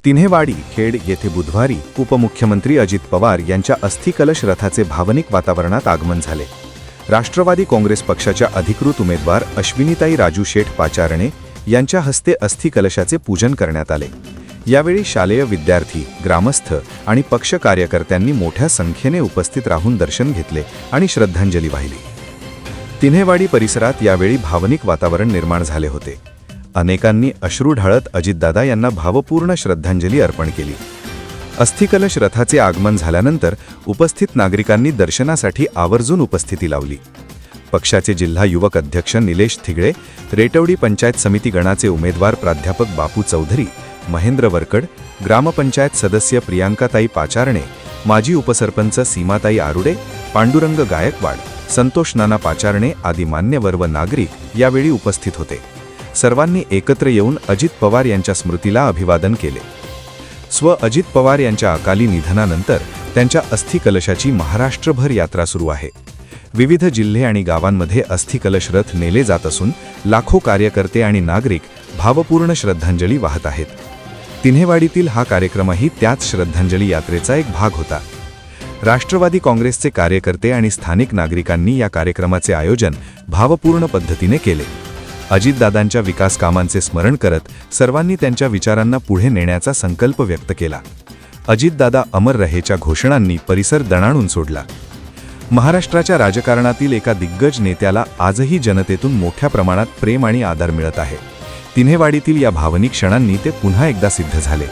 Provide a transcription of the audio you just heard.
तिन्हेवाडी खेड येथे बुधवारी उपमुख्यमंत्री अजित पवार यांच्या अस्थिकलश रथाचे भावनिक वातावरणात आगमन झाले. राष्ट्रवादी काँग्रेस पक्षाच्या अधिकृत उमेदवार अश्विनीताई राजू शेठ पाचारणे यांच्या हस्ते अस्थिकलशाचे पूजन करण्यात आले. यावेळी शालेय विद्यार्थी, ग्रामस्थ आणि पक्ष कार्यकर्त्यांनी मोठ्या संख्येने उपस्थित राहून दर्शन घेतले आणि श्रद्धांजली वाहिली. तिन्हेवाडी परिसरात यावेळी भावनिक वातावरण निर्माण झाले होते. अनेकांनी अश्रू ढाळत अजितदादा यांना भावपूर्ण श्रद्धांजली अर्पण केली. अस्थिकलश रथाचे आगमन झाल्यानंतर उपस्थित नागरिकांनी दर्शनासाठी आवर्जून उपस्थिती लावली. पक्षाचे जिल्हा युवक अध्यक्ष निलेश थिगळे, रेटवडी पंचायत समिती गणाचे उमेदवार प्राध्यापक बापू चौधरी, महेंद्र वरकड, ग्रामपंचायत सदस्य प्रियांकाताई पाचारणे, माजी उपसरपंच सीमाताई आरुडे, पांडुरंग गायकवाड, संतोष नाना पाचारणे आदी मान्यवर व नागरिक यावेळी उपस्थित होते. सर्वांनी एकत्र येऊन अजित पवार यांच्या स्मृतीला अभिवादन केले. अजित पवार यांच्या अकाली निधनानंतर त्यांच्या अस्थिकलशाची महाराष्ट्रभर यात्रा सुरू आहे. विविध जिल्हे आणि गावांमध्ये अस्थिकलश रथ नेले जात असून लाखो कार्यकर्ते आणि नागरिक भावपूर्ण श्रद्धांजली वाहत आहेत. तिन्हेवाडीतील हा कार्यक्रमही त्याच श्रद्धांजली यात्रेचा एक भाग होता. राष्ट्रवादी काँग्रेसचे कार्यकर्ते आणि स्थानिक नागरिकांनी या कार्यक्रमाचे आयोजन भावपूर्ण पद्धतीने केले. अजितदादांच्या विकास कामांचे स्मरण करत सर्वांनी त्यांच्या विचारांना पुढे नेण्याचा संकल्प व्यक्त केला. अजितदादा अमर रहेच्या घोषणांनी परिसर दणाणून सोडला. महाराष्ट्राच्या राजकारणातील एका दिग्गज नेत्याला आजही जनतेतून मोठ्या प्रमाणात प्रेम आणि आदर मिळत आहे. तिन्हेवाडीतील या भावनिक क्षणांनी ते पुन्हा एकदा सिद्ध झाले.